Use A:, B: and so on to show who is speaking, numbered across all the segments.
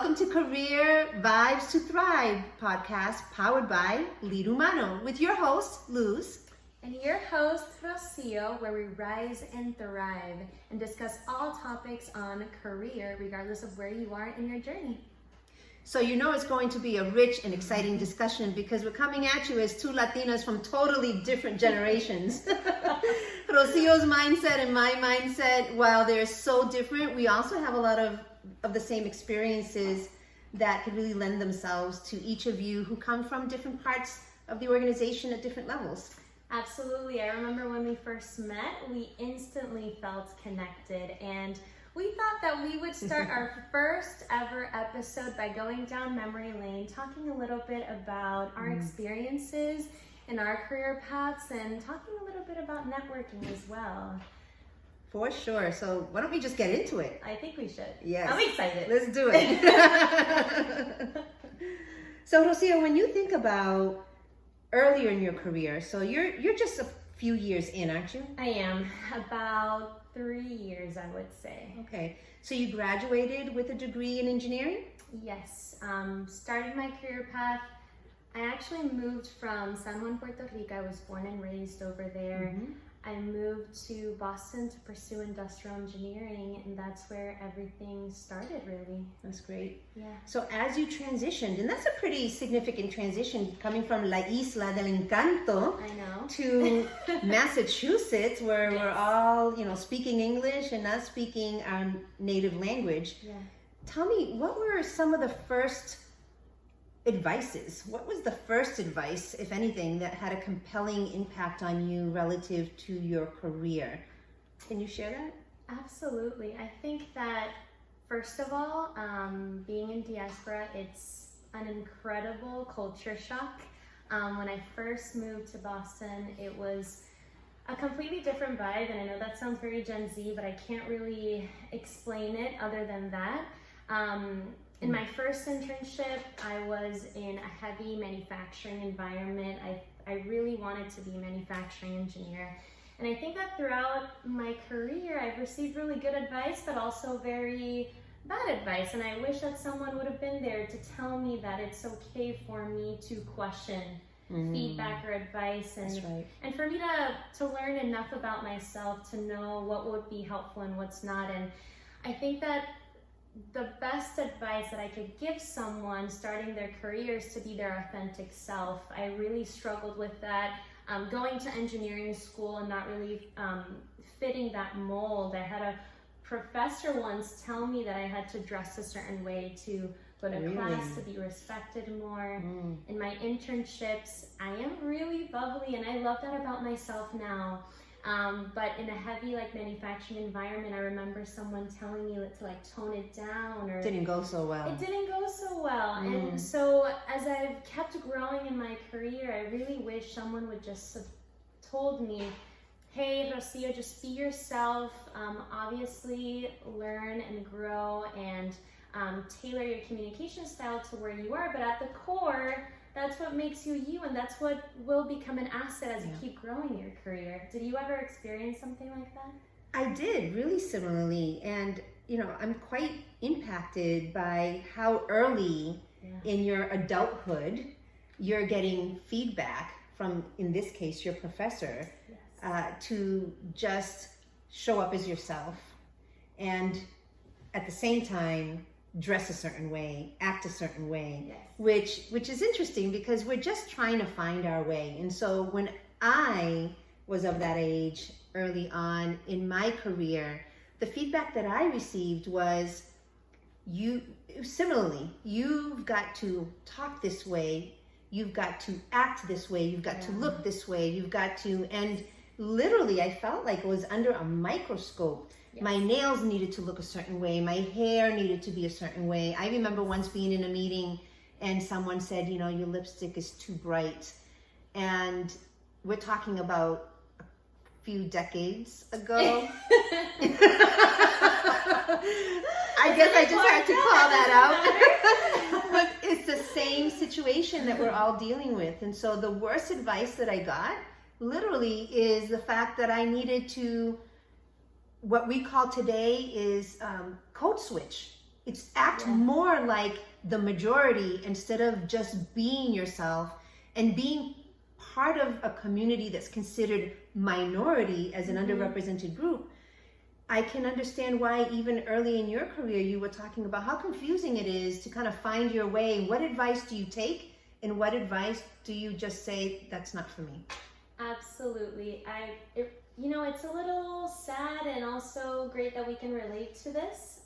A: welcome to Career Vibes to Thrive podcast powered by Lead Humano with your host, Luz.
B: And your host, Rocio, where we rise and thrive and discuss all topics on career, regardless of where you are in your journey.
A: So you know it's going to be a rich and exciting discussion because we're coming at you as two Latinas from totally different generations. Rocio's mindset and my mindset, while they're so different, we also have a lot of the same experiences that could really lend themselves to each of you who come from different parts of the organization at different levels.
B: Absolutely. I remember when we first met, we instantly felt connected, and we thought that we would start our first ever episode by going down memory lane, talking a little bit about our experiences and our career paths, and talking a little bit about networking as well.
A: For sure. So why don't we just get into it?
B: I think we should.
A: Yes.
B: I'm excited.
A: Let's do it. So Rocio, when you think about earlier in your career, so you're just a few years in, aren't you?
B: I am. About 3 years, I would say.
A: Okay. So you graduated with a degree in engineering?
B: Yes. Starting my career path, I actually moved from San Juan, Puerto Rico. I was born and raised over there.
A: Mm-hmm.
B: I moved to Boston to pursue industrial engineering, and that's where everything started, really.
A: That's great.
B: Yeah.
A: So as you transitioned, and that's a pretty significant transition coming from La Isla del Encanto
B: I know.
A: to Massachusetts, where we're all, speaking English and not speaking our native language.
B: Yeah.
A: Tell me, what were some of the first advices? What was the first advice, if anything, that had a compelling impact on you relative to your career? Can you share that?
B: Absolutely. I think that, first of all, being in diaspora, it's an incredible culture shock. When I first moved to Boston, it was a completely different vibe, and I know that sounds very Gen Z, but I can't really explain it other than that. In my first internship, I was in a heavy manufacturing environment. I really wanted to be a manufacturing engineer. And I think that throughout my career, I've received really good advice, but also very bad advice. And I wish that someone would have been there to tell me that it's okay for me to question feedback or advice. And,
A: That's right.
B: and for me to learn enough about myself to know what would be helpful and what's not. And I think that the best advice that I could give someone starting their career is to be their authentic self. I really struggled with that. Going to engineering school and not really fitting that mold. I had a professor once tell me that I had to dress a certain way to go to class, to be respected more. In my internships, I am really bubbly, and I love that about myself now. But in a heavy manufacturing environment, I remember someone telling me to tone it down, or
A: Didn't go so well.
B: It didn't go so well. And so as I've kept growing in my career, I really wish someone would just have told me, hey, Rocio, just be yourself. Obviously learn and grow and tailor your communication style to where you are, but at the core, that's what makes you you, and that's what will become an asset as you keep growing your career. Did you ever experience something like that?
A: I did, really similarly. And, I'm quite impacted by how early in your adulthood you're getting feedback from, in this case, your professor, to just show up as yourself. And at the same time, dress a certain way, act a certain way, which is interesting because we're just trying to find our way. And so when I was of that age early on in my career, the feedback that I received was, similarly, you've got to talk this way, you've got to act this way, you've got to look this way, you've got to, and literally I felt like it was under a microscope. My nails needed to look a certain way. My hair needed to be a certain way. I remember once being in a meeting and someone said, your lipstick is too bright. And we're talking about a few decades ago. I guess I just had to call that out. But it's the same situation that we're all dealing with. And so the worst advice that I got literally is the fact that I needed to, what we call today is code switch. It's act more like the majority instead of just being yourself and being part of a community that's considered minority as an underrepresented group. I can understand why even early in your career you were talking about how confusing it is to kind of find your way. What advice do you take and what advice do you just say, that's not for me?
B: Absolutely. It's a little sad and also great that we can relate to this,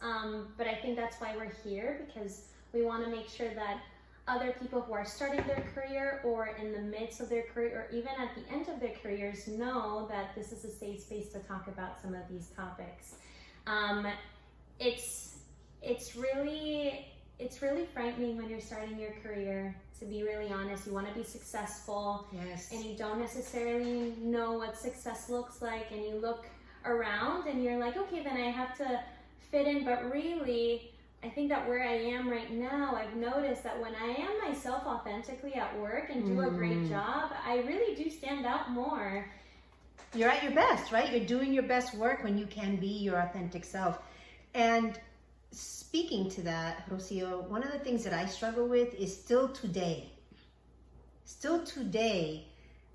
B: but I think that's why we're here, because we want to make sure that other people who are starting their career or in the midst of their career or even at the end of their careers know that this is a safe space to talk about some of these topics. It's really frightening when you're starting your career, to be really honest. You want to be successful, and you don't necessarily know what success looks like, and you look around and you're like, okay, then I have to fit in. But really, I think that where I am right now, I've noticed that when I am myself authentically at work and do a great job, I really do stand out more.
A: You're at your best, right? You're doing your best work when you can be your authentic self. And speaking to that, Rocio, one of the things that I struggle with is still today,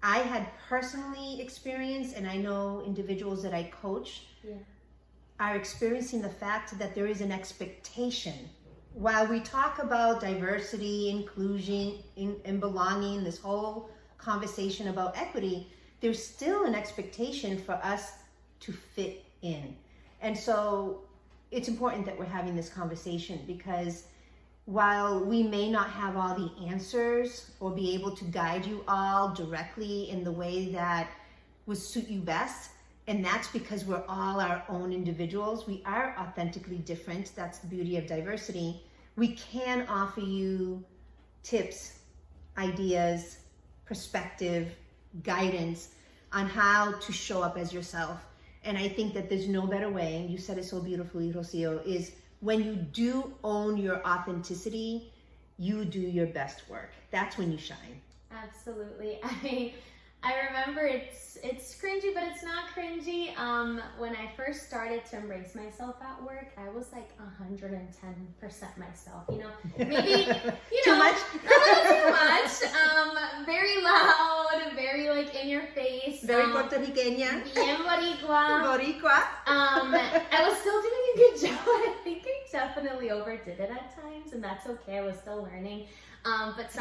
A: I had personally experienced, and I know individuals that I coach are experiencing the fact that there is an expectation. While we talk about diversity, inclusion, and belonging, this whole conversation about equity, there's still an expectation for us to fit in. And so it's important that we're having this conversation, because while we may not have all the answers or be able to guide you all directly in the way that would suit you best, and that's because we're all our own individuals, we are authentically different. That's the beauty of diversity. We can offer you tips, ideas, perspective, guidance on how to show up as yourself. And I think that there's no better way, and you said it so beautifully, Rocio, is when you do own your authenticity, you do your best work. That's when you shine.
B: Absolutely. I remember it's cringy, but it's not cringy. When I first started to embrace myself at work, I was like 110% myself. Maybe
A: too much.
B: A little too much. Very loud, very like in your face.
A: Very Puerto Rican.
B: Bien boricua.
A: Boricua.
B: I was still doing a good job. I think I definitely overdid it at times, and that's okay. I was still learning.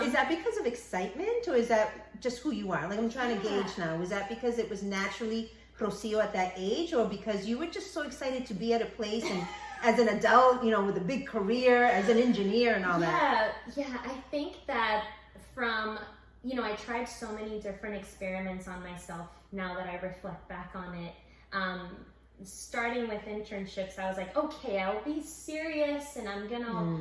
A: Is that because of excitement, or is that just who you are? Like, I'm trying to gauge now. Was that because it was naturally Rocio at that age, or because you were just so excited to be at a place and as an adult, with a big career as an engineer and all that?
B: Yeah. I think that from, I tried so many different experiments on myself now that I reflect back on it. Starting with internships, I was like, okay, I'll be serious, and I'm gonna,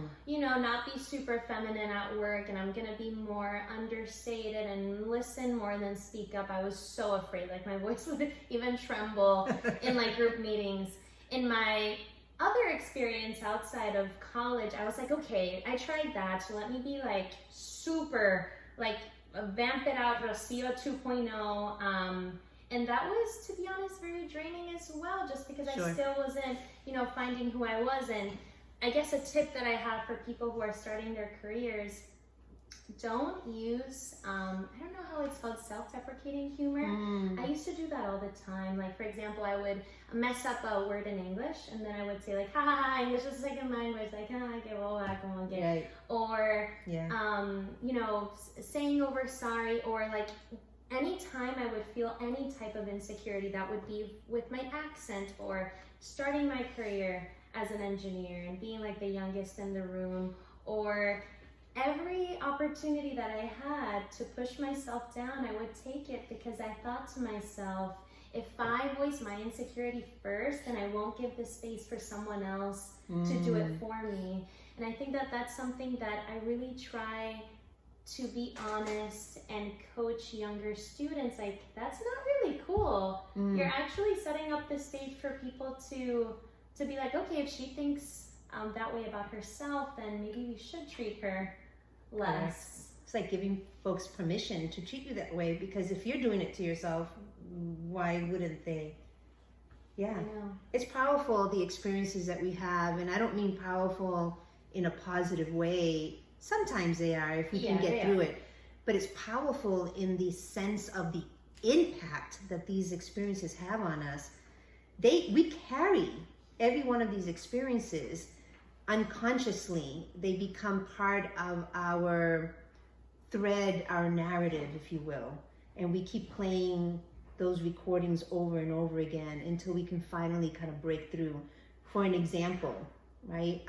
B: not be super feminine at work, and I'm gonna be more understated and listen more than speak up. I was so afraid, like my voice would even tremble in like group meetings. In my other experience outside of college, I was like, okay, I tried that, so let me be like super, like vamp it out, Rocio 2.0. And that was, to be honest, very draining as well, just because I still wasn't, finding who I was. And I guess a tip that I have for people who are starting their careers, don't use, I don't know how it's called, self-deprecating humor. I used to do that all the time. Like, for example, I would mess up a word in English, and then I would say like, ha ha ha, English is a second language, like, que boba, como que.
A: Right.
B: Or, saying over sorry, or like, anytime I would feel any type of insecurity, that would be with my accent, or starting my career as an engineer and being like the youngest in the room, or every opportunity that I had to push myself down, I would take it, because I thought to myself, if I voice my insecurity first, then I won't give the space for someone else to do it for me. And I think that that's something that I really try to be honest and coach younger students. Like, that's not really cool. You're actually setting up the stage for people to be like, okay, if she thinks that way about herself, then maybe we should treat her less.
A: It's like giving folks permission to treat you that way, because if you're doing it to yourself, why wouldn't they? Yeah.
B: I know.
A: It's powerful, the experiences that we have, and I don't mean powerful in a positive way. Sometimes they are, if we can get through it. But it's powerful in the sense of the impact that these experiences have on us. We carry every one of these experiences unconsciously. They become part of our thread, our narrative, if you will. And we keep playing those recordings over and over again until we can finally kind of break through. For an example, right?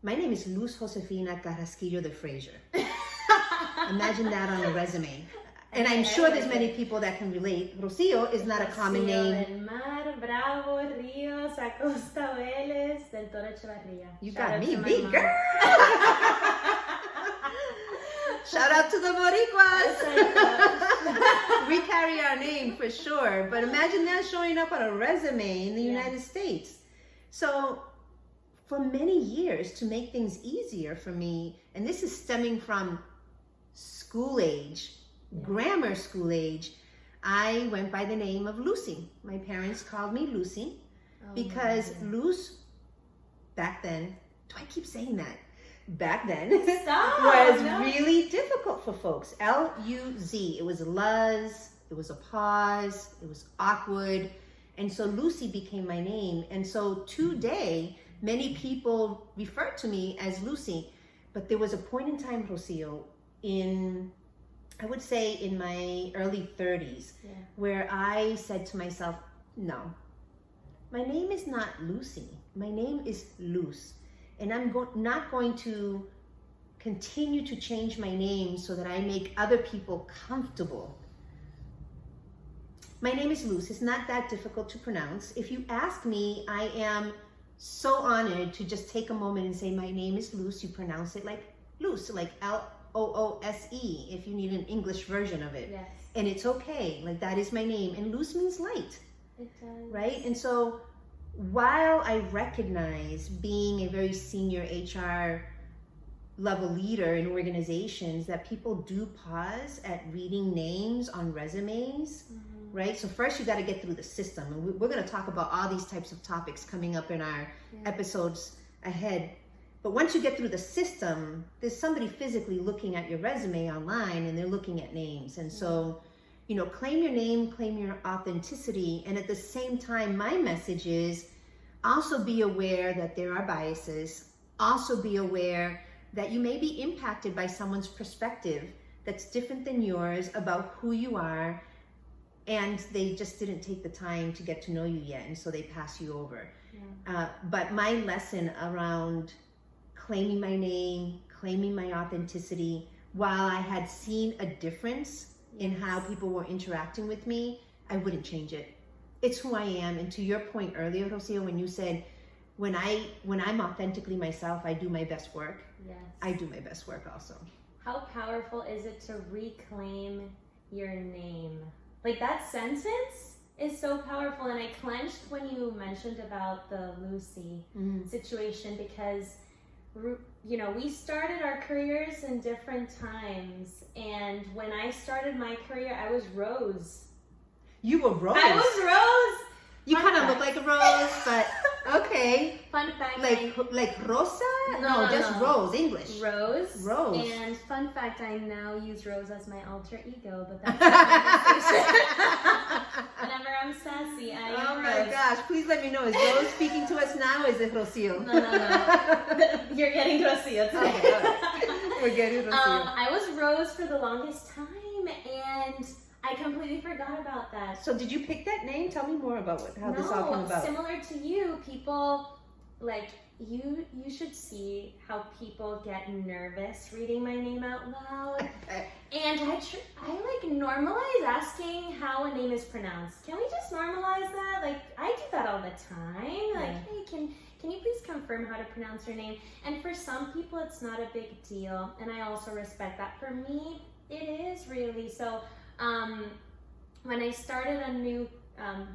A: My name is Luz Josefina Carrasquillo de Frazier. Imagine that on a resume. And I'm sure there's many people that can relate. Rocio is not a common name.
B: Del Mar, Bravo, Ríos, Acosta, Vélez, del Toro, Echevarría.
A: You got me beat, girl. Shout out to the Boricuas. We carry our name for sure. But imagine that showing up on a resume in the United States. So for many years, to make things easier for me, and this is stemming from school age, grammar school age, I went by the name of Lucy. My parents called me Lucy because Luz, back then, do I keep saying that? Back then, was really difficult for folks. L-U-Z, it was Luz, it was a pause, it was awkward. And so Lucy became my name. And so today, many people refer to me as Lucy. But there was a point in time, Rocio, I would say in my early 30s, where I said to myself, no, my name is not Lucy. My name is Luz. And I'm not going to continue to change my name so that I make other people comfortable. My name is Luz. It's not that difficult to pronounce. If you ask me, I am so honored to just take a moment and say, my name is Luz. You pronounce it like Luz, like L-O-O-S-E, if you need an English version of it.
B: Yes.
A: And it's okay. Like, that is my name. And Luz means light.
B: It does.
A: Right? And so while I recognize being a very senior HR level leader in organizations that people do pause at reading names on resumes, right? So first you got to get through the system. And we're going to talk about all these types of topics coming up in our episodes ahead. But once you get through the system, there's somebody physically looking at your resume online and they're looking at names. And so, you know, claim your name, claim your authenticity. And at the same time, my message is also be aware that there are biases. Also be aware that you may be impacted by someone's perspective that's different than yours about who you are, and they just didn't take the time to get to know you yet, and so they pass you over. But my lesson around claiming my name, claiming my authenticity, while I had seen a difference in how people were interacting with me, I wouldn't change it. It's who I am. And to your point earlier, Rocio, when you said, when I'm authentically myself, I do my best work.
B: Yes.
A: I do my best work also.
B: How powerful is it to reclaim your name? Like, that sentence is so powerful. And I clenched when you mentioned about the Lucy situation, because, you know, we started our careers in different times. And when I started my career, I was Rose.
A: You were Rose?
B: I was Rose!
A: You kind of look like a rose, but okay.
B: Fun fact.
A: Like Rosa?
B: No,
A: just Rose, English.
B: Rose.
A: Rose.
B: And fun fact, I now use Rose as my alter ego, but that's whenever I'm sassy, I am
A: Oh my
B: Rose.
A: gosh, please let me know. Is Rose speaking to us now, or is it Rocio?
B: No. You're getting Rocio today.
A: Okay, all right. We're getting Rocio.
B: I was Rose for the longest time, and I completely forgot about that.
A: So did you pick that name? Tell me more about how this all came about.
B: Similar to you, people, like, you should see how people get nervous reading my name out loud. And I normalize asking how a name is pronounced. Can we just normalize that? Like, I do that all the time. Like, hey, can you please confirm how to pronounce your name? And for some people, it's not a big deal. And I also respect that. For me, it is really. So, when I started a new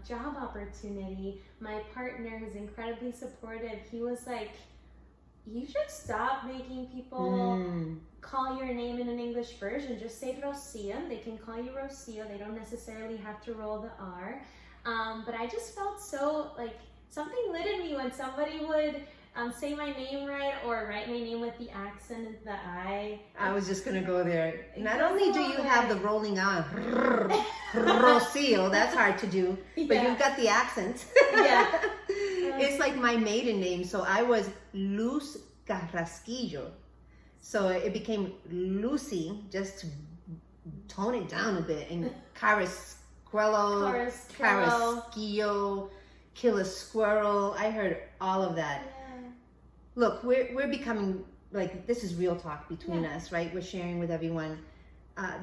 B: job opportunity, my partner, who's incredibly supportive, he was like, you should stop making people call your name in an English version. Just say Rocio. They can call you Rocio. They don't necessarily have to roll the R. But I just felt so like something lit in me when somebody would say my name right or write my name with the accent and the I.
A: I was just gonna go there. Not only do you have the rolling on, Rocio, that's hard to do, but you've got the accent.
B: Yeah.
A: It's like my maiden name, so I was Luz Carrasquillo. So it became Lucy, just to tone it down a bit, and Carrasquillo, kill a squirrel. I heard all of that.
B: Yeah.
A: Look, we're becoming, like, this is real talk between us, right? We're sharing with everyone.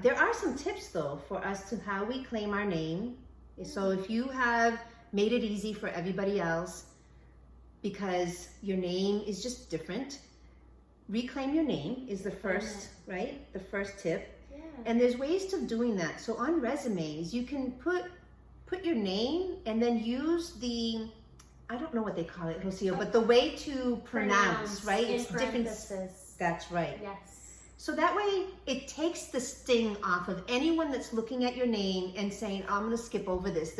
A: There are some tips, though, for us to how we claim our name. So if you have made it easy for everybody else because your name is just different, reclaim your name is the first, right? The first tip.
B: Yeah.
A: And there's ways to doing that. So on resumes, you can put your name and then use the, I don't know what they call it, Rocio, but the way to pronounce, right? It's different. That's right.
B: Yes.
A: So that way it takes the sting off of anyone that's looking at your name and saying, oh, I'm going to skip over this.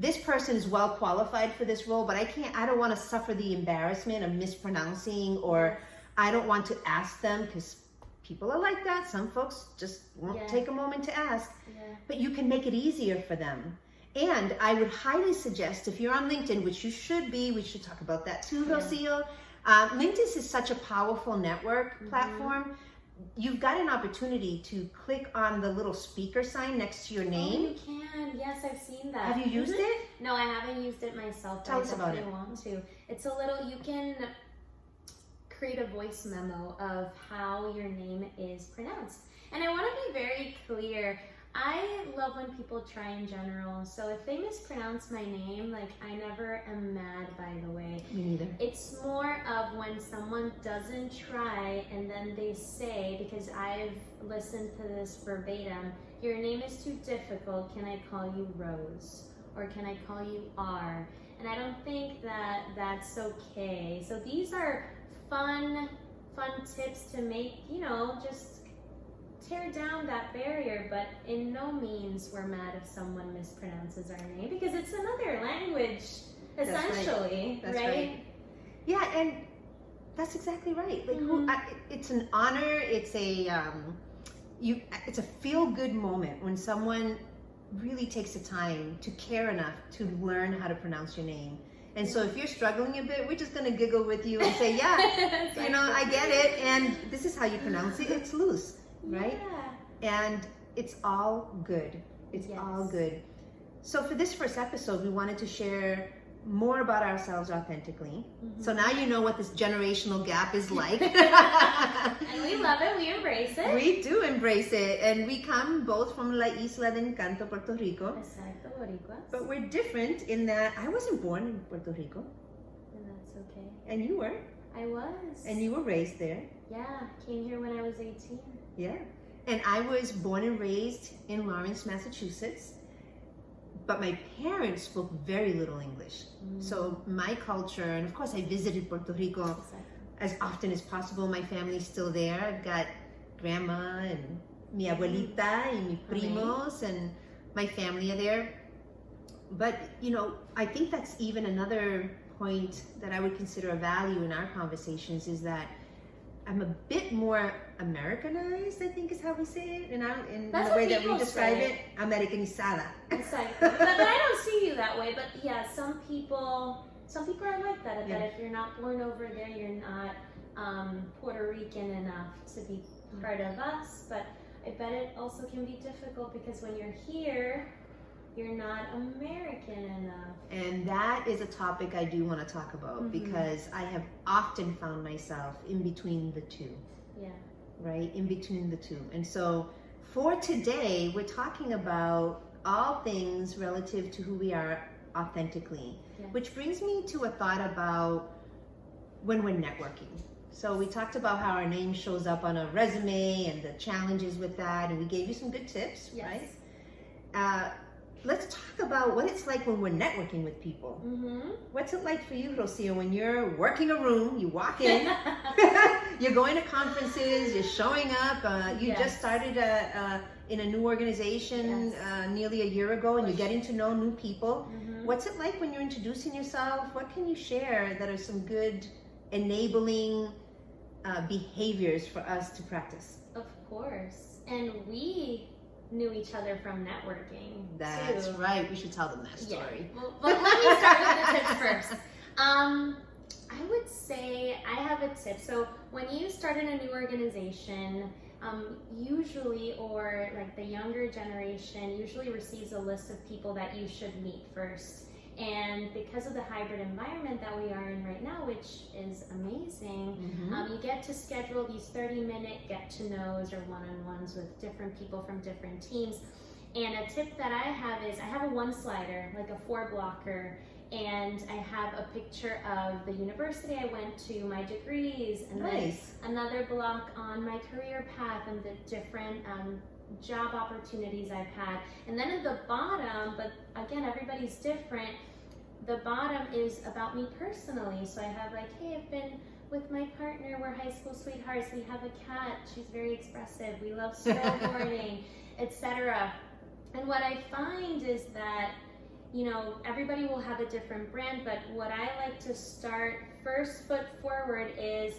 A: This person is well qualified for this role, but I don't want to suffer the embarrassment of mispronouncing, or I don't want to ask them, because people are like that. Some folks just won't take a moment to ask, but you can make it easier for them. And I would highly suggest, if you're on LinkedIn, which you should be, we should talk about that too, Rocio. LinkedIn is such a powerful network platform. You've got an opportunity to click on the little speaker sign next to your name.
B: Oh, you can. Yes, I've seen that.
A: Have you used it?
B: No, I haven't used it myself.
A: Tell us about it.
B: I want to. It's a little, you can create a voice memo of how your name is pronounced. And I want to be very clear. I love when people try in general. So if they mispronounce my name, like, I never am mad, by the way.
A: Me neither.
B: It's more of when someone doesn't try and then they say, because I've listened to this verbatim, your name is too difficult, can I call you Rose? Or can I call you R? And I don't think that that's okay. So these are fun tips to make, just tear down that barrier, but in no means we're mad if someone mispronounces our name, because it's another language, essentially.
A: That's right. Yeah, and that's exactly right. Like, it's an honor. It's a feel-good moment when someone really takes the time to care enough to learn how to pronounce your name. And so if you're struggling a bit, we're just going to giggle with you and say, I get it. And this is how you pronounce it. It's loose. Right?
B: Yeah.
A: And it's all good. It's all good. So for this first episode, we wanted to share more about ourselves authentically. So now you know what this generational gap is like.
B: And we love it. We embrace it.
A: We do embrace it. And we come both from La Isla de Encanto, Puerto Rico.
B: Exacto, Boricuas.
A: But we're different in that I wasn't born in Puerto Rico.
B: And that's okay.
A: And you were.
B: I was.
A: And you were raised there.
B: Yeah, came here when I was 18.
A: Yeah. And I was born and raised in Lawrence, Massachusetts. But my parents spoke very little English. So my culture, and of course I visited Puerto Rico as often as possible. My family's still there. I've got grandma and mi abuelita and mi primos and my family are there. But, I think that's even another point that I would consider a value in our conversations, is that I'm a bit more Americanized, I think is how we say it, in the way that we describe it. Americanizada.
B: Exactly. But I don't see you that way. But yeah, some people are like that. That if you're not born over there, you're not Puerto Rican enough to be part of us. But I bet it also can be difficult because when you're here, you're not American enough. And
A: that is a topic I do want to talk about because I have often found myself in between the two.
B: Yeah.
A: Right? In between the two. And so for today, we're talking about all things relative to who we are authentically, which brings me to a thought about when we're networking. So we talked about how our name shows up on a resume and the challenges with that, and we gave you some good tips, right? let's talk about what it's like when we're networking with people. What's it like for you, Rocio, when you're working a room, you walk in, you're going to conferences, you're showing up, you just started in a new organization nearly a year ago, and you're getting to know new people. What's it like when you're introducing yourself? What can you share that are some good enabling behaviors for us to practice?
B: Of course. And we knew each other from networking.
A: That's
B: too.
A: right. We should tell them that story.
B: Yeah. Well, but let me start with the tips first. I would say I have a tip. So when you start in a new organization, usually, or like the younger generation usually receives a list of people that you should meet first. And because of the hybrid environment that we are in right now, which is amazing, you get to schedule these 30-minute get-to-knows or one-on-ones with different people from different teams. And a tip that I have is I have a one-slider, like a 4-blocker, and I have a picture of the university I went to, my degrees, and then another block on my career path and the different job opportunities I've had. And then at the bottom, but again, everybody's different, the bottom is about me personally. So I have like, hey, I've been with my partner, we're high school sweethearts, we have a cat, she's very expressive, we love snowboarding, etc. And what I find is that, you know, everybody will have a different brand, but what I like to start first foot forward is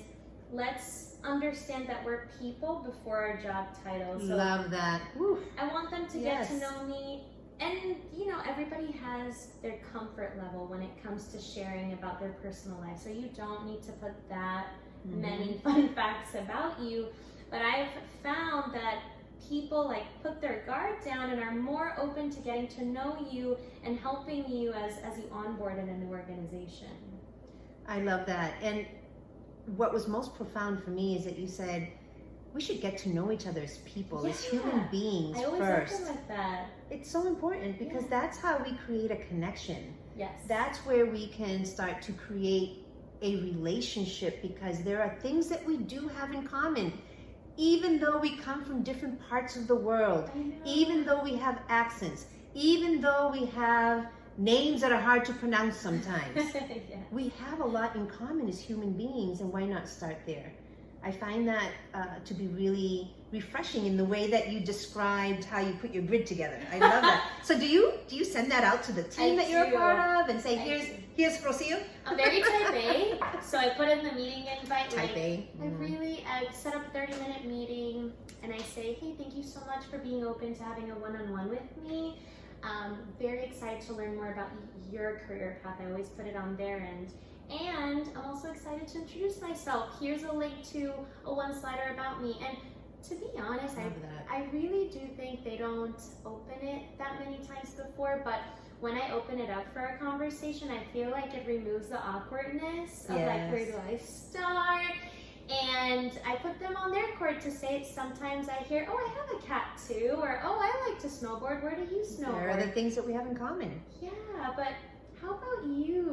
B: let's understand that we're people before our job title. So
A: love that. Woo.
B: I want them to get to know me. And, you know, everybody has their comfort level when it comes to sharing about their personal life. So you don't need to put that many fun facts about you. But I've found that people like put their guard down and are more open to getting to know you and helping you as you onboard in a new organization.
A: I love that. And what was most profound for me is that you said we should get to know each other as people, as human beings first.
B: I always look like that.
A: It's so important because that's how we create a connection.
B: Yes.
A: That's where we can start to create a relationship, because there are things that we do have in common. Even though we come from different parts of the world, even though we have accents, even though we have names that are hard to pronounce sometimes, we have a lot in common as human beings, and why not start there? I find that to be really refreshing in the way that you described how you put your grid together. I love that. So do you send that out to the team that you're a part of and say, here's Rocio?
B: I'm very type A, so I put in the meeting invite.
A: Type A.
B: I set up a 30-minute meeting, and I say, hey, thank you so much for being open to having a one-on-one with me. Very excited to learn more about your career path. I always put it on their end. And I'm also excited to introduce myself. Here's a link to a one-slider about me. And to be honest, I really do think they don't open it that many times before, but when I open it up for a conversation, I feel like it removes the awkwardness of like, where do I start? And I put them on their court to say, sometimes I hear, oh, I have a cat too, or oh, I like to snowboard, where do you snowboard?
A: There are the things that we have in common.
B: Yeah, but how about you?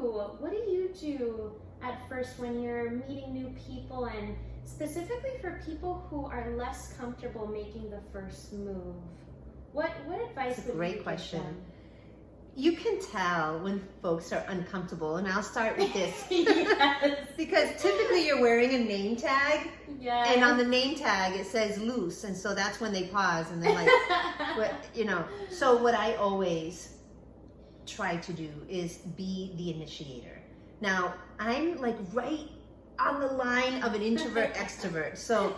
B: What do you do at first when you're meeting new people, and specifically for people who are less comfortable making the first move? What advice would you give them? That's a great question. You can tell when folks are uncomfortable, and I'll start with this. Because typically you're wearing a name tag, and on the name tag it says loose, and so that's when they pause and they're like, what, you know. So what I always try to do is be the initiator. Now, I'm like right on the line of an introvert extrovert. So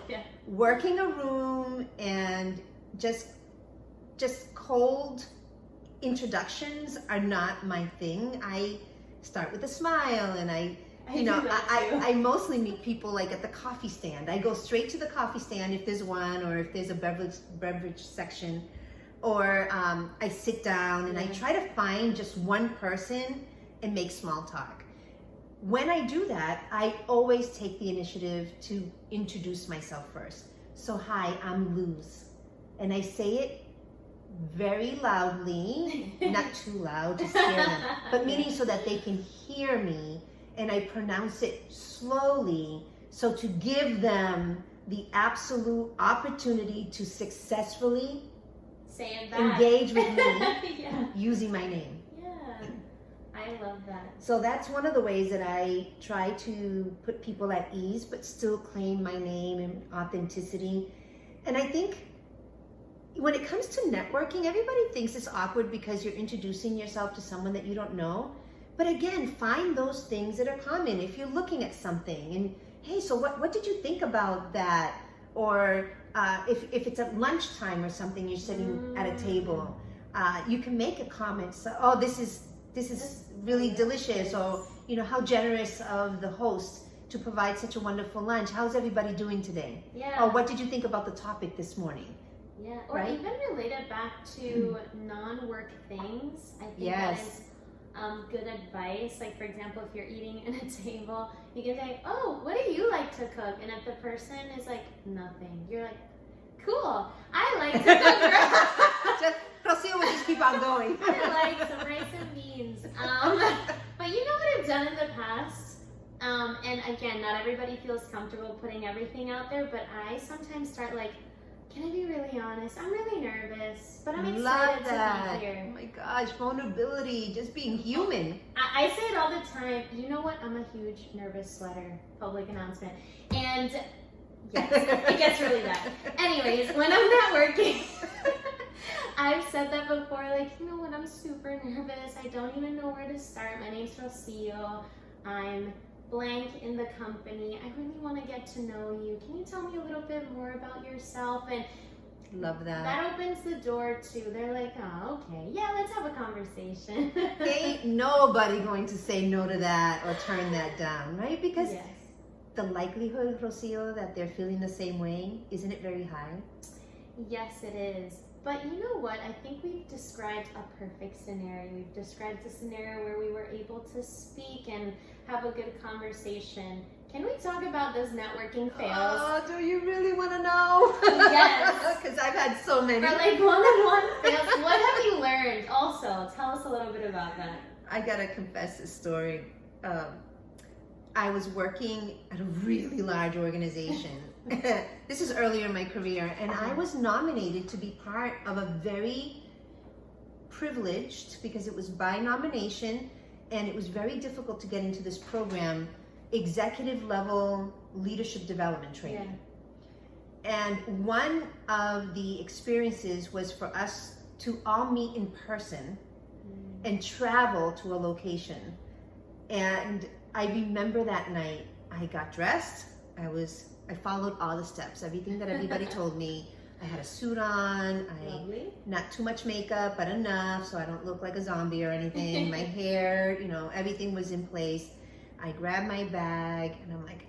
B: working a room and just cold introductions are not my thing. I start with a smile, and I mostly meet people like at the coffee stand. I go straight to the coffee stand if there's one, or if there's a beverage section, or I sit down and I try to find just one person and make small talk. When I do that, I always take the initiative to introduce myself first. So, hi, I'm Luz. And I say it very loudly, not too loud to scare them, but meaning so that they can hear me, and I pronounce it slowly, so to give them the absolute opportunity to successfully say it back.
A: engage with me
B: Yeah.
A: using my name.
B: Yeah. I love that.
A: So that's one of the ways that I try to put people at ease, but still claim my name and authenticity. And I think when it comes to networking, everybody thinks it's awkward because you're introducing yourself to someone that you don't know. But again, find those things that are common. If you're looking at something and, hey, so what did you think about that? Or if it's at lunchtime or something, you're sitting at a table, you can make a comment. So, oh, this is really delicious. Or, you know, how generous of the host to provide such a wonderful lunch. How's everybody doing today?
B: Yeah.
A: Or what did you think about the topic this morning?
B: Yeah. Or
A: right?
B: even relate it back to non-work things. I think that is good advice. Like, for example, if you're eating at a table, you can say, oh, what do you like to cook? And if the person is like, nothing, you're like, cool, I like to cook.
A: Rocio will just keep on going.
B: I like some rice and beans. But you know what I've done in the past? And again, not everybody feels comfortable putting everything out there, but I sometimes start like, can I be really honest? I'm really nervous, but I'm excited to be here.
A: Oh my gosh, vulnerability, just being human.
B: I say it all the time. You know what? I'm a huge nervous sweater. Public announcement. And yes, it gets really bad. Anyways, when I'm not working, I've said that before. Like, you know what? I'm super nervous. I don't even know where to start. My name's Rocio. I'm blank in the company. I really want to get to know you. Can you tell me a little bit more about yourself? And
A: love that.
B: That opens the door too. They're like, oh, okay, yeah, let's have a conversation.
A: Ain't nobody going to say no to that or turn that down, right? Because
B: yes.
A: The likelihood, Rocio, that they're feeling the same way, isn't it very high?
B: Yes, it is. But you know what? I think we've described a perfect scenario. We've described a scenario where we were able to speak and have a good conversation. Can we talk about those networking fails?
A: Oh, do you really want to know?
B: Yes.
A: Because I've had so many.
B: Or like one-on-one fails. What have you learned? Also, tell us a little bit about that.
A: I gotta confess this story. I was working at a really large organization. This is earlier in my career, and I was nominated to be part of a very privileged, because it was by nomination, and it was very difficult to get into this program, executive level leadership development training. Yeah. And one of the experiences was for us to all meet in person and travel to a location. And I remember that night, I got dressed, I followed all the steps, everything that everybody told me. I had a suit on, not too much makeup, but enough so I don't look like a zombie or anything. My hair, you know, everything was in place. I grabbed my bag and I'm like,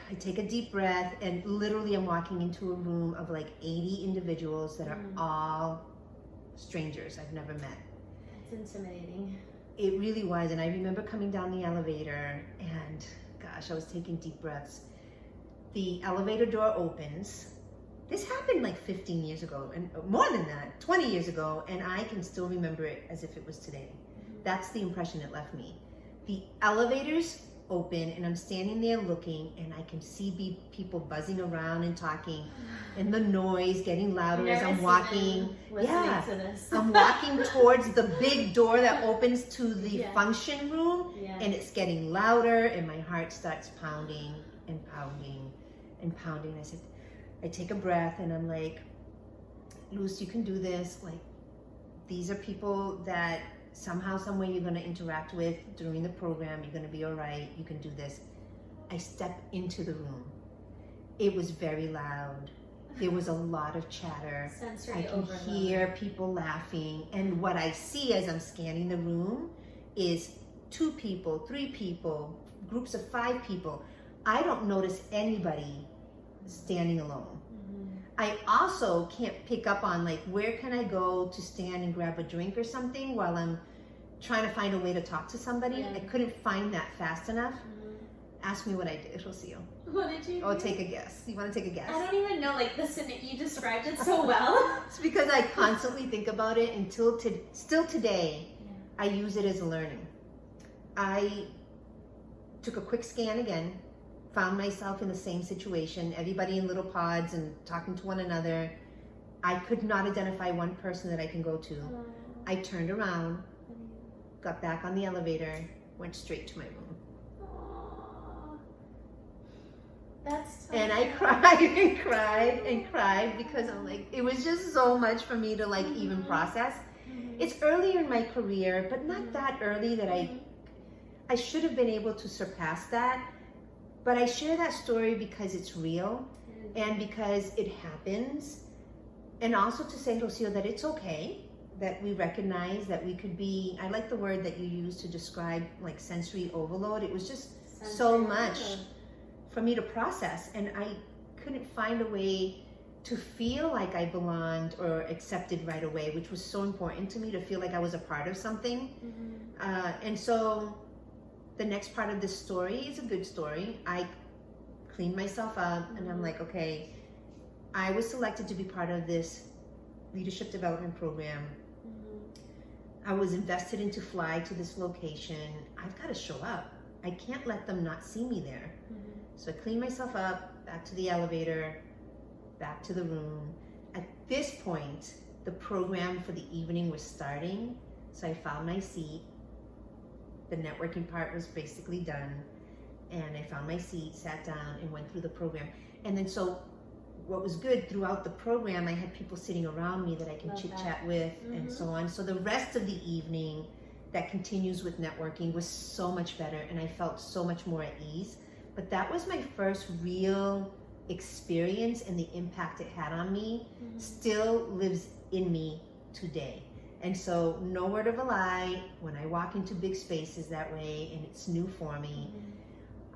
A: I take a deep breath, and literally I'm walking into a room of like 80 individuals that are all strangers I've never met.
B: It's intimidating.
A: It really was. And I remember coming down the elevator and gosh, I was taking deep breaths. The elevator door opens. This happened like 15 years ago, and more than that, 20 years ago, and I can still remember it as if it was today. That's the impression it left me. The elevators open, and I'm standing there looking, and I can see people buzzing around and talking, and the noise getting louder as I'm walking.
B: To this.
A: I'm walking towards the big door that opens to the function room, and it's getting louder, and my heart starts pounding and pounding and pounding. I take a breath, and I'm like, Luz, you can do this. Like, these are people that somehow, some way you're going to interact with during the program. You're going to be all right. You can do this. I step into the room. It was very loud. There was a lot of chatter.
B: Sensory
A: I can
B: overload.
A: hear people laughing. And what I see as I'm scanning the room is 2 people, 3 people, groups of 5 people. I don't notice anybody standing alone. I also can't pick up on like, where can I go to stand and grab a drink or something while I'm trying to find a way to talk to somebody. I couldn't find that fast enough. Ask me what I did, Rocio.
B: What did you do?
A: Oh, take a guess. You want to take a guess?
B: I don't even know, like, you described it so well.
A: It's because I constantly think about it until still today, I use it as a learning. I took a quick scan again, found myself in the same situation, everybody in little pods and talking to one another. I could not identify one person that I can go to. I turned around, got back on the elevator, went straight to my room.
B: That's so
A: and I cried and cried and cried because I'm like, it was just so much for me to like even process. It's earlier in my career, but not that early that I should have been able to surpass that. But I share that story because it's real and because it happens. And also to say, Rocio, that it's okay, that we recognize that we could be, I like the word that you used to describe like sensory overload. It was just so much for me to process, and I couldn't find a way to feel like I belonged or accepted right away, which was so important to me, to feel like I was a part of something. And so the next part of this story is a good story. I cleaned myself up and I'm like, okay, I was selected to be part of this leadership development program. I was invested in to fly to this location. I've got to show up. I can't let them not see me there. So I cleaned myself up, back to the elevator, back to the room. At this point, the program for the evening was starting. So I found my seat. The networking part was basically done. And I found my seat, sat down, and went through the program. And then so what was good throughout the program, I had people sitting around me that I can chit chat with and so on. So the rest of the evening that continues with networking was so much better, and I felt so much more at ease. But that was my first real experience, and the impact it had on me still lives in me today. And so no word of a lie, when I walk into big spaces that way and it's new for me,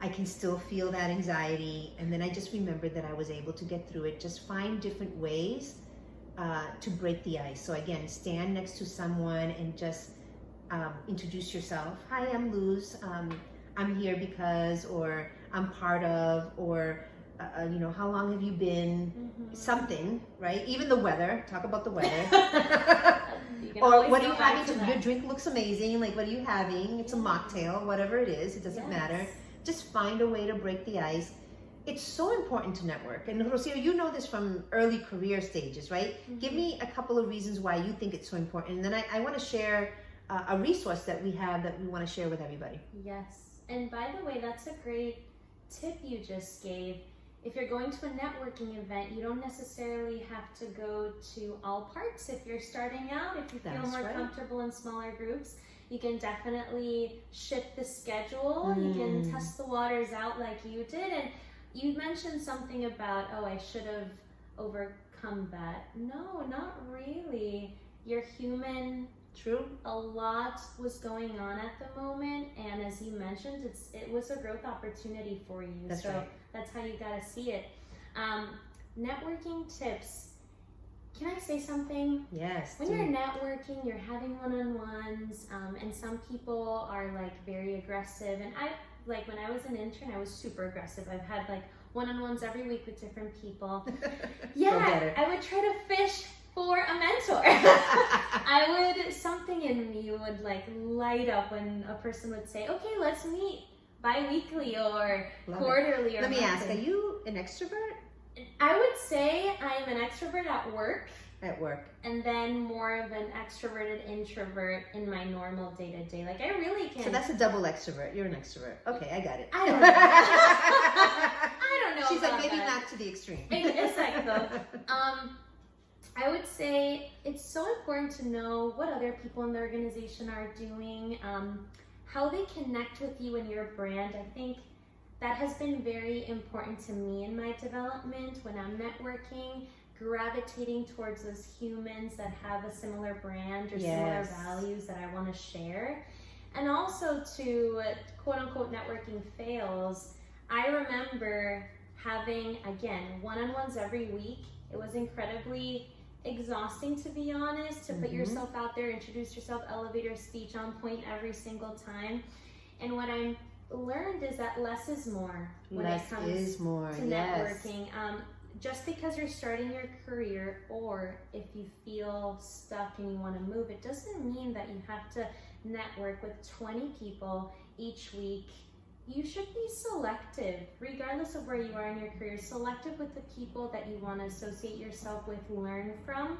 A: I can still feel that anxiety. And then I just remembered that I was able to get through it. Just find different ways to break the ice. So again, stand next to someone and just introduce yourself. Hi, I'm Luz. I'm here because, or I'm part of, or you know, how long have you been? Something, right? Even the weather. Talk about the weather. Or what are you having? Your drink looks amazing. Like, what are you having? It's a mocktail, whatever it is. It doesn't matter. Just find a way to break the ice. It's so important to network. And Rocio, you know this from early career stages, right? Give me a couple of reasons why you think it's so important. And then I want to share a resource that we have that we want to share with everybody.
B: Yes. And by the way, that's a great tip you just gave. If you're going to a networking event, you don't necessarily have to go to all parts. If you're starting out, if you feel more comfortable in smaller groups, you can definitely shift the schedule. You can test the waters out like you did. And you mentioned something about, oh, I should have overcome that. No, not really. You're human.
A: True.
B: A lot was going on at the moment, and as you mentioned, it was a growth opportunity for you.
A: That's right.
B: That's how you got to see it. Networking tips. Can I say something?
A: Yes.
B: When you're networking, you're having one-on-ones, and some people are like very aggressive. And like when I was an intern, I was super aggressive. I've had like one-on-ones every week with different people. Yeah, I would try to fish for a mentor. Something in me would like light up when a person would say, okay, let's meet bi-weekly or quarterly. Or
A: Let me ask, are you an extrovert?
B: I would say I'm an extrovert at work.
A: At work.
B: And then more of an extroverted introvert in my normal day-to-day. Like I really can.
A: So that's a double extrovert. You're an extrovert. Okay, I got it.
B: I don't know. I don't know.
A: She's
B: about
A: like, maybe
B: that.
A: not to the extreme.
B: Exactly. I would say it's so important to know what other people in the organization are doing, how they connect with you and your brand. I think that has been very important to me in my development when I'm networking, gravitating towards those humans that have a similar brand or similar values that I want to share. And also to quote unquote networking fails, I remember having, again, one-on-ones every week. It was incredibly exhausting, to be honest, to put yourself out there, introduce yourself, elevator speech on point every single time. And what I learned is that less is more when it comes to networking. Just because you're starting your career, or if you feel stuck and you want to move, it doesn't mean that you have to network with 20 people each week you should be selective, regardless of where you are in your career, selective with the people that you want to associate yourself with, learn from,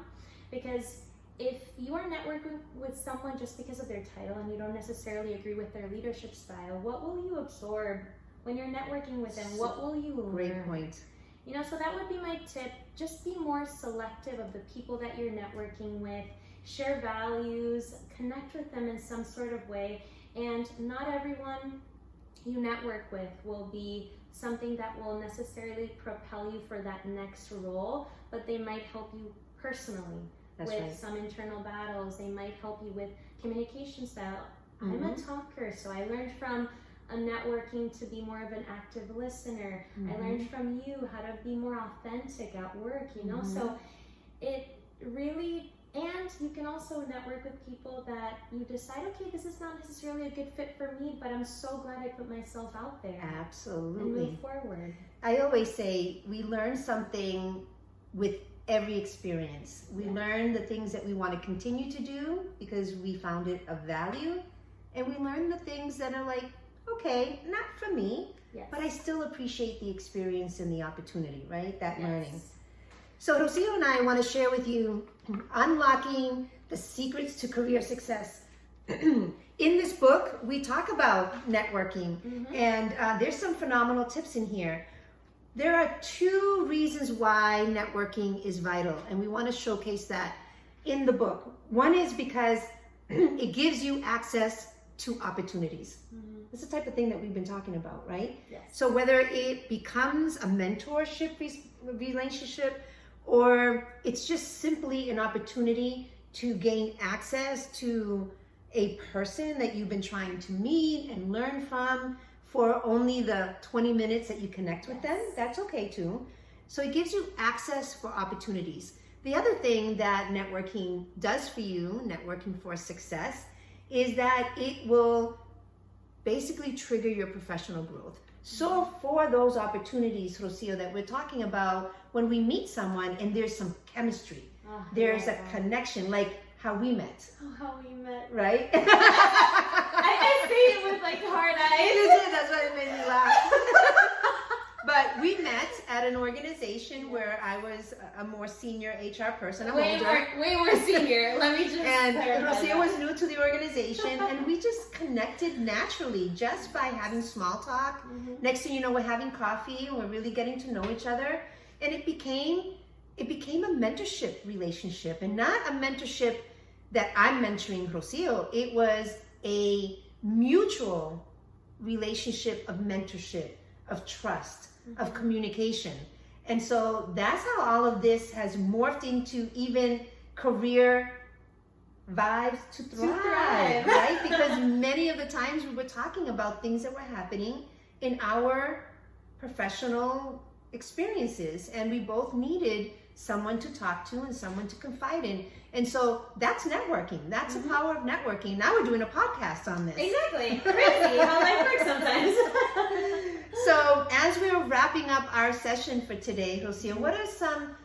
B: because if you are networking with someone just because of their title and you don't necessarily agree with their leadership style, what will you absorb when you're networking with them? What will you learn?
A: Great point.
B: You know, so that would be my tip. Just be more selective of the people that you're networking with, share values, connect with them in some sort of way, and not everyone you network with will be something that will necessarily propel you for that next role, but they might help you personally.
A: That's
B: with
A: right.
B: some internal battles. They might help you with communication style.
A: Mm-hmm.
B: I'm a talker, so I learned from networking to be more of an active listener.
A: Mm-hmm.
B: I learned from you how to be more authentic at work, you know?
A: Mm-hmm.
B: So it really, and you can also network with people that you decide, okay, this is not necessarily a good fit for me, but I'm so glad I put myself out there.
A: Absolutely.
B: And move forward.
A: I always say we learn something with every experience. We learn the things that we want to continue to do because we found it of value, and we learn the things that are like, okay, not for me, but I still appreciate the experience and the opportunity, right? That learning. So Rocio and I want to share with you unlocking the secrets to career success. In this book, we talk about networking, and there's some phenomenal tips in here. There are 2 reasons why networking is vital, and we want to showcase that in the book. One is because it gives you access to opportunities. It's the type of thing that we've been talking about, right?
B: Yes.
A: So whether it becomes a mentorship relationship, or it's just simply an opportunity to gain access to a person that you've been trying to meet and learn from, for only the 20 minutes that you connect with them, that's okay too. So it gives you access for opportunities. The other thing that networking does for you, networking for success, is that it will basically trigger your professional growth. So for those opportunities, Rocio, that we're talking about, when we meet someone and there's some chemistry, there's a connection, like how we met.
B: Oh, how we met.
A: Right?
B: I say it with like hard eyes.
A: You did, that's why it made me laugh. But we met at an organization where I was a more senior HR person. I'm
B: way more senior. Let me just
A: And Rocio was new to the organization, and we just connected naturally just by having small talk. Next thing you know, we're having coffee and we're really getting to know each other. And it became a mentorship relationship, and not a mentorship that I'm mentoring Rocio. It was a mutual relationship of mentorship, of trust, of communication. And so that's how all of this has morphed into even career vibes to thrive, right? Because many of the times we were talking about things that were happening in our professional experiences, and we both needed someone to talk to and someone to confide in. And so that's networking. That's the power of networking. Now we're doing a podcast on this.
B: Exactly. Crazy how life works sometimes.
A: So as we're wrapping up our session for today, Rocio, what are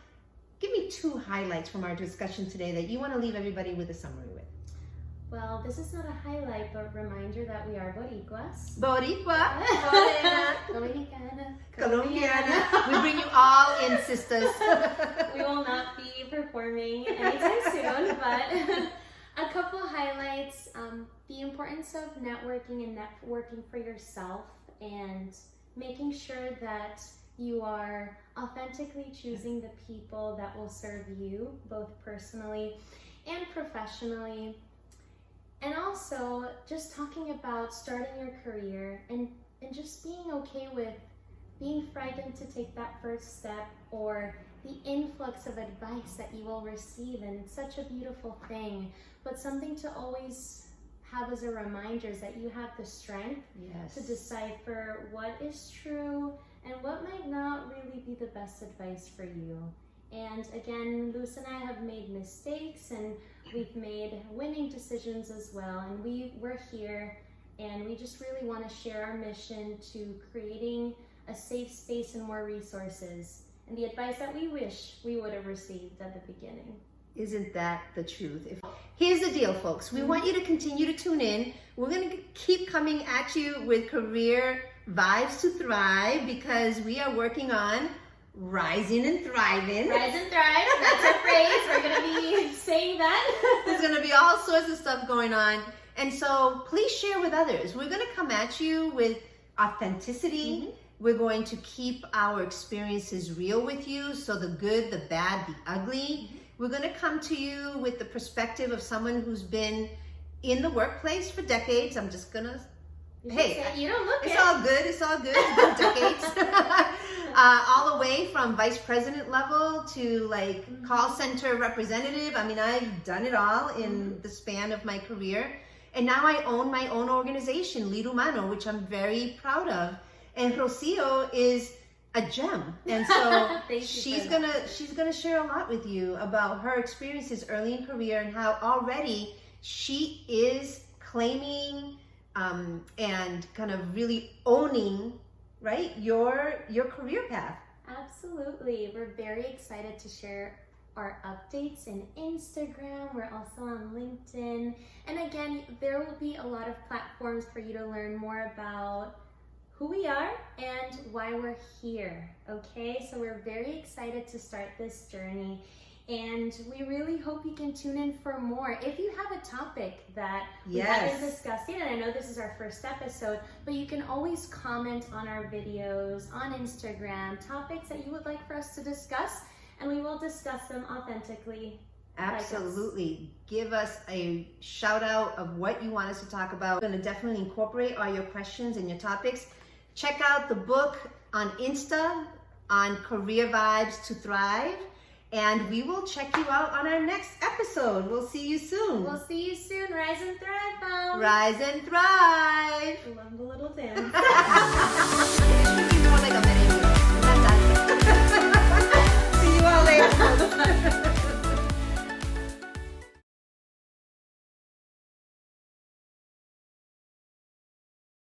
A: give me 2 highlights from our discussion today that you want to leave everybody with a summary with?
B: Well, this is not a highlight, but reminder that we are Boricuas.
A: Boricua, Morena,
B: Dominicana,
A: Colombiana. We bring you all in, sisters.
B: We will not be performing anytime soon, but a couple highlights. The importance of networking and networking for yourself, and making sure that you are authentically choosing the people that will serve you, both personally and professionally. And also just talking about starting your career and just being okay with being frightened to take that first step, or the influx of advice that you will receive. And it's such a beautiful thing, but something to always have as a reminder is that you have the strength to decipher what is true and what might not really be the best advice for you. And again, Luz and I have made mistakes, and we've made winning decisions as well. And we're here, and we just really want to share our mission to creating a safe space and more resources, and the advice that we wish we would have received at the beginning.
A: Isn't that the truth? Here's the deal, folks. We want you to continue to tune in. We're going to keep coming at you with career vibes to thrive, because we are working on rising and thriving.
B: Rise and thrive, that's our phrase. We're going to be saying that.
A: There's going to be all sorts of stuff going on. And so please share with others. We're going to come at you with authenticity. We're going to keep our experiences real with you. So the good, the bad, the ugly. We're going to come to you with the perspective of someone who's been in the workplace for decades. I'm just going to, hey,
B: you don't look
A: it's all good. It's all good. It's been decades. All the way from vice president level to like call center representative. I mean, I've done it all in the span of my career. And now I own my own organization, Lead Humano, which I'm very proud of. And Rocio is a gem. And so she's gonna share a lot with you about her experiences early in career and how already she is claiming and kind of really owning, right, your career path.
B: Absolutely. We're very excited to share our updates in Instagram. We're also on LinkedIn. And again, there will be a lot of platforms for you to learn more about who we are and why we're here. Okay, so we're very excited to start this journey, and we really hope you can tune in for more. If you have a topic that we haven't discussed yet, and I know this is our first episode, but you can always comment on our videos on Instagram, topics that you would like for us to discuss, and we will discuss them authentically.
A: Absolutely. Give us a shout out of what you want us to talk about. We're going to definitely incorporate all your questions and your topics. Check out the book on Insta on Career Vibes to Thrive. And we will check you out on our next episode. We'll see you soon.
B: We'll see you soon. Rise and thrive, fam.
A: Rise and thrive.
B: Love the little dance.